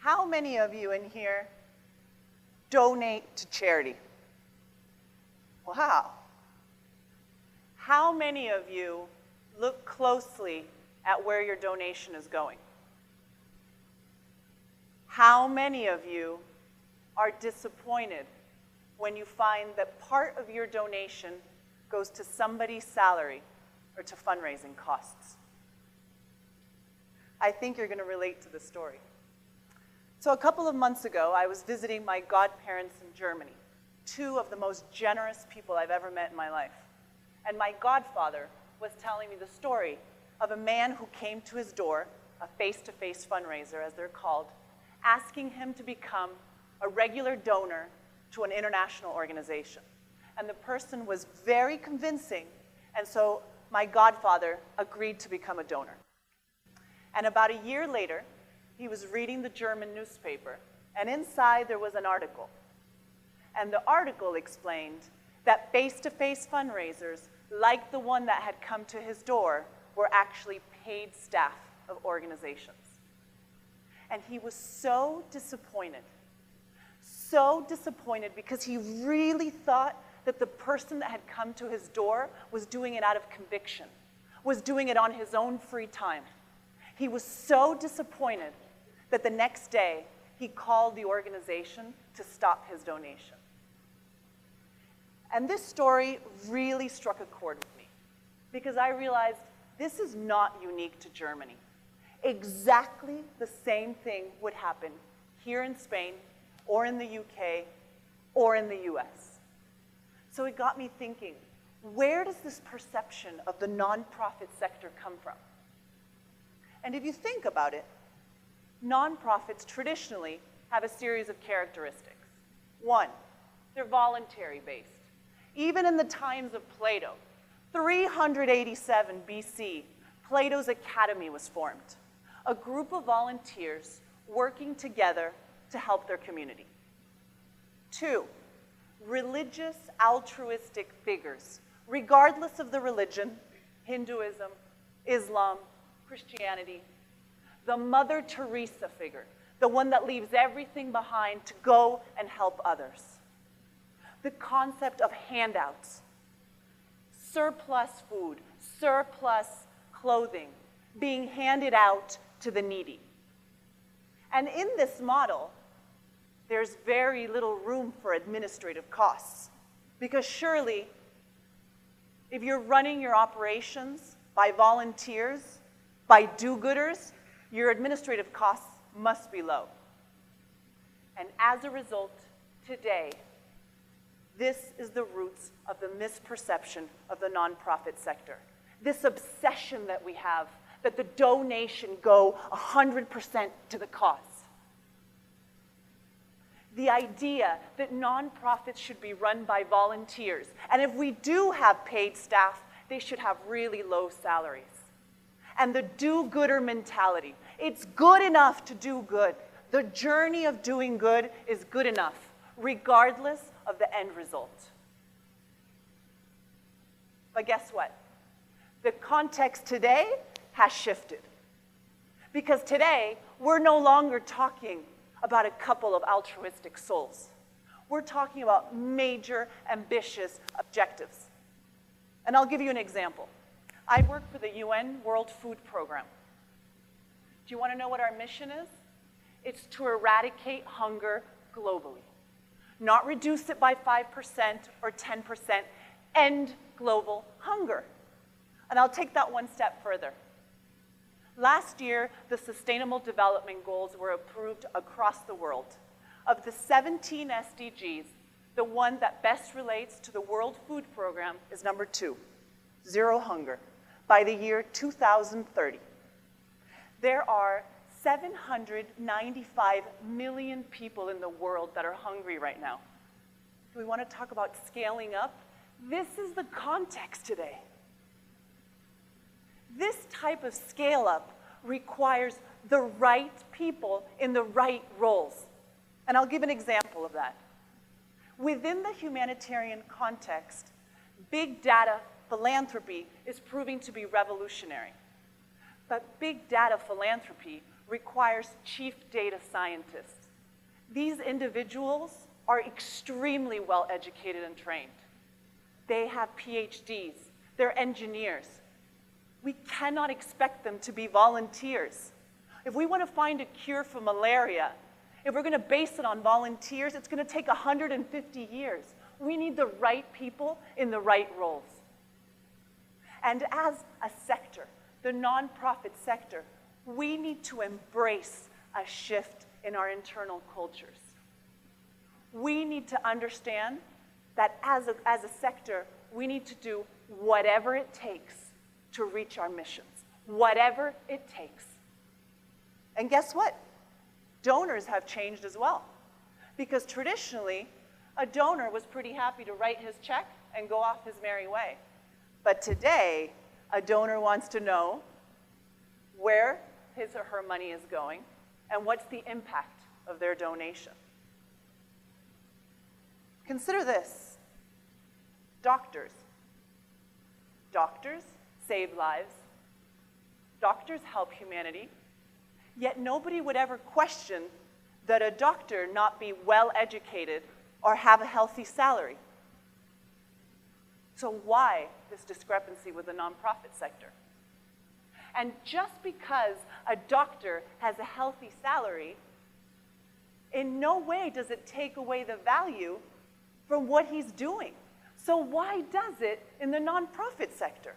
How many of you in here donate to charity? Wow. How many of you look closely at where your donation is going? How many of you are disappointed when you find that part of your donation goes to somebody's salary or to fundraising costs? I think you're going to relate to the story. So a couple of months ago, I was visiting my godparents in Germany, two of the most generous people I've ever met in my life. And my godfather was telling me the story of a man who came to his door, a face-to-face fundraiser, as they're called, asking him to become a regular donor to an international organization. And the person was very convincing, and so my godfather agreed to become a donor. And about a year later, he was reading the German newspaper, and inside there was an article. And the article explained that face-to-face fundraisers, like the one that had come to his door, were actually paid staff of organizations. And he was so disappointed because he really thought that the person that had come to his door was doing it out of conviction, was doing it on his own free time. He was so disappointed that the next day he called the organization to stop his donation. And this story really struck a chord with me because I realized this is not unique to Germany. Exactly the same thing would happen here in Spain or in the UK or in the US. So it got me thinking, where does this perception of the nonprofit sector come from? And if you think about it, nonprofits traditionally have a series of characteristics. One, they're voluntary-based. Even in the times of Plato, 387 BC, Plato's Academy was formed, a group of volunteers working together to help their community. Two, religious altruistic figures, regardless of the religion, Hinduism, Islam, Christianity, the Mother Teresa figure, the one that leaves everything behind to go and help others. The concept of handouts, surplus food, surplus clothing being handed out to the needy. And in this model, there's very little room for administrative costs, because surely if you're running your operations by volunteers, by do-gooders, your administrative costs must be low. And as a result, today, this is the roots of the misperception of the nonprofit sector. This obsession that we have that the donation go 100% to the cause. The idea that nonprofits should be run by volunteers, and if we do have paid staff, they should have really low salaries. And the do-gooder mentality. It's good enough to do good. The journey of doing good is good enough, regardless of the end result. But guess what? The context today has shifted. Because today, we're no longer talking about a couple of altruistic souls. We're talking about major, ambitious objectives. And I'll give you an example. I work for the UN World Food Program. Do you want to know what our mission is? It's to eradicate hunger globally. Not reduce it by 5% or 10%, end global hunger. And I'll take that one step further. Last year, the Sustainable Development Goals were approved across the world. Of the 17 SDGs, the one that best relates to the World Food Program is number 2, zero hunger, by the year 2030. There are 795 million people in the world that are hungry right now. Do we want to talk about scaling up? This is the context today. This type of scale up requires the right people in the right roles. And I'll give an example of that. Within the humanitarian context, big data philanthropy is proving to be revolutionary. But big data philanthropy requires chief data scientists. These individuals are extremely well educated and trained. They have PhDs, they're engineers. We cannot expect them to be volunteers. If we want to find a cure for malaria, if we're going to base it on volunteers, it's going to take 150 years. We need the right people in the right roles. And as a sector, the nonprofit sector, we need to embrace a shift in our internal cultures. We need to understand that as a sector, we need to do whatever it takes to reach our missions, whatever it takes. And guess what? Donors have changed as well. Because traditionally, a donor was pretty happy to write his check and go off his merry way. But today, a donor wants to know where his or her money is going and what's the impact of their donation. Consider this. Doctors. Doctors save lives. Doctors help humanity. Yet nobody would ever question that a doctor not be well educated or have a healthy salary. So why this discrepancy with the nonprofit sector? And just because a doctor has a healthy salary, in no way does it take away the value from what he's doing. So why does it in the nonprofit sector?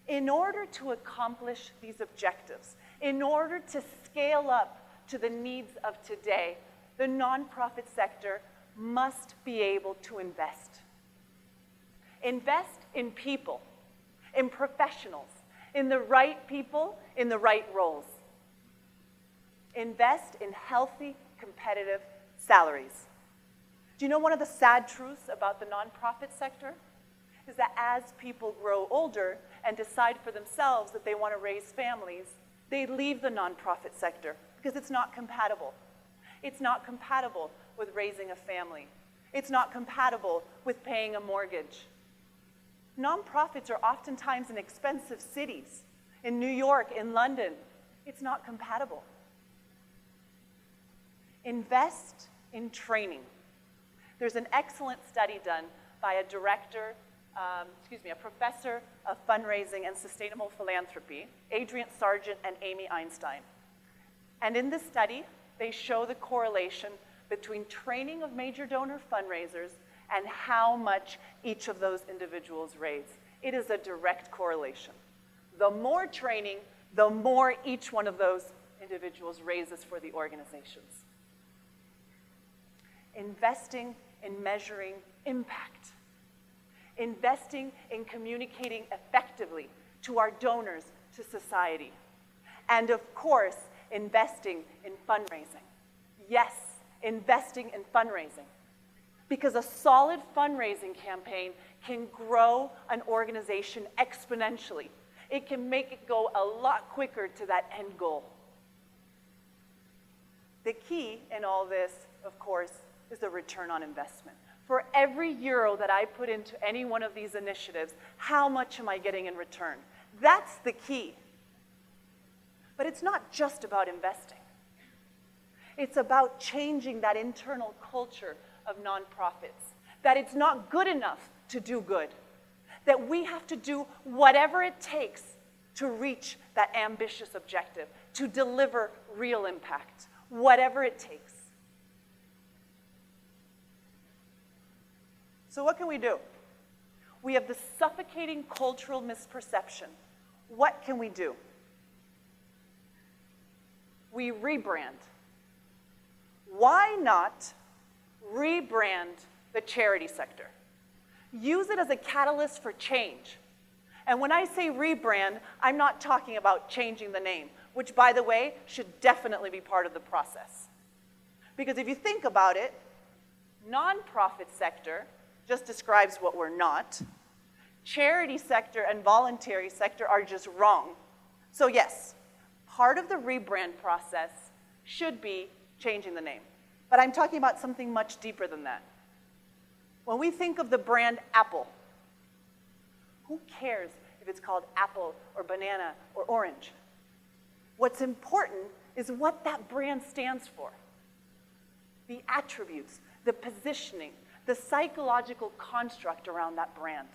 In order to accomplish these objectives, in order to scale up to the needs of today, the nonprofit sector must be able to invest. Invest in people, in professionals, in the right people, in the right roles. Invest in healthy, competitive salaries. Do you know one of the sad truths about the nonprofit sector? Is that as people grow older and decide for themselves that they want to raise families, they leave the nonprofit sector because it's not compatible. It's not compatible with raising a family. It's not compatible with paying a mortgage. Nonprofits are oftentimes in expensive cities, in New York, in London. It's not compatible. Invest in training. There's an excellent study done by a professor of fundraising and sustainable philanthropy, Adrian Sargent and Amy Einstein. And in this study, they show the correlation between training of major donor fundraisers and how much each of those individuals raise. It is a direct correlation. The more training, the more each one of those individuals raises for the organizations. Investing in measuring impact. Investing in communicating effectively to our donors, to society. And of course, investing in fundraising. Yes, investing in fundraising. Because a solid fundraising campaign can grow an organization exponentially. It can make it go a lot quicker to that end goal. The key in all this, of course, is the return on investment. For every euro that I put into any one of these initiatives, how much am I getting in return? That's the key. But it's not just about investing. It's about changing that internal culture of nonprofits, that it's not good enough to do good, that we have to do whatever it takes to reach that ambitious objective, to deliver real impact, whatever it takes. So what can we do? We have the suffocating cultural misperception. What can we do? We rebrand. Why not rebrand the charity sector? Use it as a catalyst for change. And when I say rebrand, I'm not talking about changing the name, which, by the way, should definitely be part of the process. Because if you think about it, nonprofit sector just describes what we're not. Charity sector and voluntary sector are just wrong. So yes, part of the rebrand process should be changing the name. But I'm talking about something much deeper than that. When we think of the brand Apple, who cares if it's called apple or banana or orange? What's important is what that brand stands for. The attributes, the positioning, the psychological construct around that brand.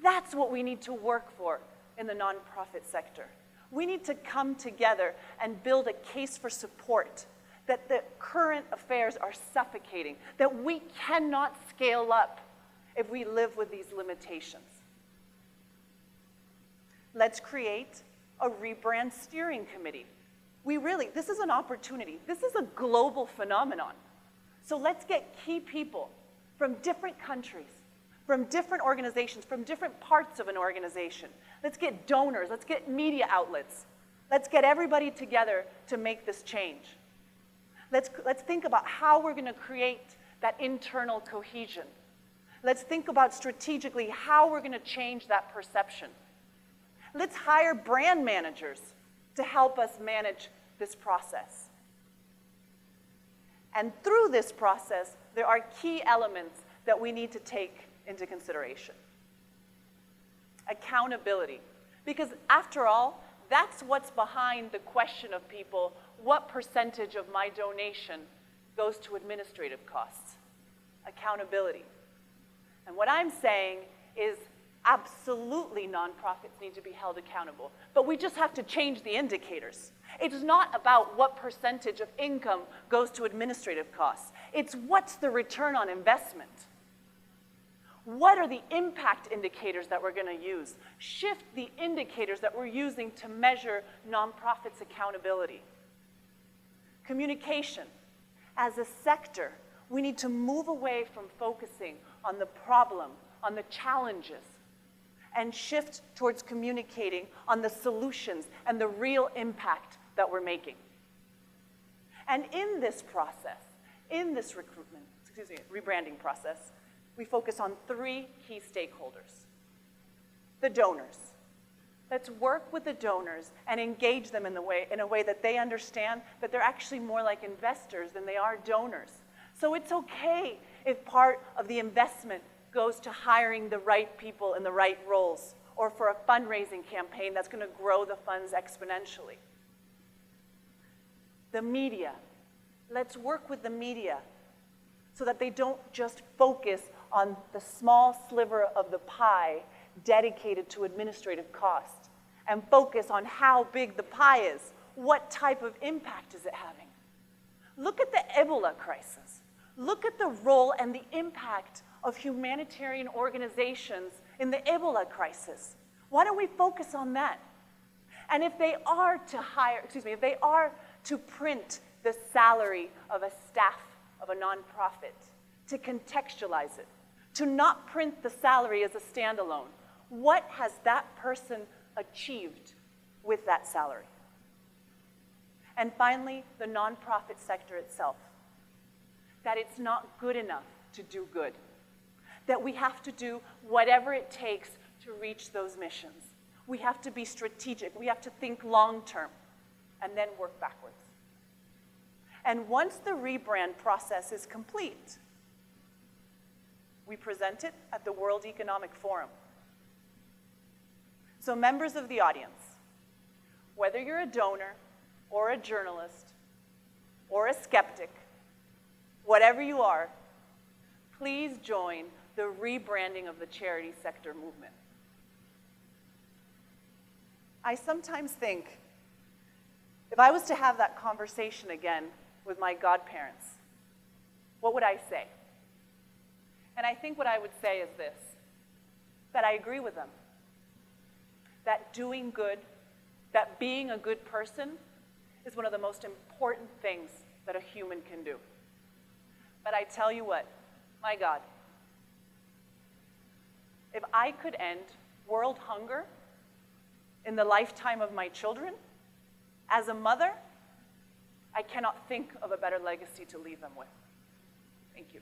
That's what we need to work for in the nonprofit sector. We need to come together and build a case for support that the current affairs are suffocating, that we cannot scale up if we live with these limitations. Let's create a rebrand steering committee. This is an opportunity. This is a global phenomenon. So let's get key people from different countries, from different organizations, from different parts of an organization. Let's get donors, let's get media outlets. Let's get everybody together to make this change. Let's think about how we're going to create that internal cohesion. Let's think about strategically how we're going to change that perception. Let's hire brand managers to help us manage this process. And through this process, there are key elements that we need to take into consideration. Accountability. Because after all, that's what's behind the question of people, what percentage of my donation goes to administrative costs? Accountability. And what I'm saying is absolutely nonprofits need to be held accountable, but we just have to change the indicators. It's not about what percentage of income goes to administrative costs. It's what's the return on investment. What are the impact indicators that we're going to use? Shift the indicators that we're using to measure nonprofits' accountability. Communication. As a sector, we need to move away from focusing on the problem, on the challenges, and shift towards communicating on the solutions and the real impact that we're making. And in this process, in this rebranding process, we focus on three key stakeholders. The donors. Let's work with the donors and engage them in a way that they understand that they're actually more like investors than they are donors. So it's okay if part of the investment goes to hiring the right people in the right roles, or for a fundraising campaign that's going to grow the funds exponentially. The media. Let's work with the media so that they don't just focus on the small sliver of the pie dedicated to administrative cost, and focus on how big the pie is. What type of impact is it having? Look at the Ebola crisis. Look at the role and the impact of humanitarian organizations in the Ebola crisis. Why don't we focus on that? And if they are to print the salary of a staff of a nonprofit, to contextualize it, to not print the salary as a standalone, what has that person achieved with that salary? And finally, the nonprofit sector itself. That it's not good enough to do good. That we have to do whatever it takes to reach those missions. We have to be strategic. We have to think long-term and then work backwards. And once the rebrand process is complete, we present it at the World Economic Forum. So members of the audience, whether you're a donor or a journalist or a skeptic, whatever you are, please join the rebranding of the charity sector movement. I sometimes think, if I was to have that conversation again with my godparents, what would I say? And I think what I would say is this, that I agree with them. That doing good, that being a good person is one of the most important things that a human can do. But I tell you what, my God, if I could end world hunger in the lifetime of my children, as a mother, I cannot think of a better legacy to leave them with. Thank you.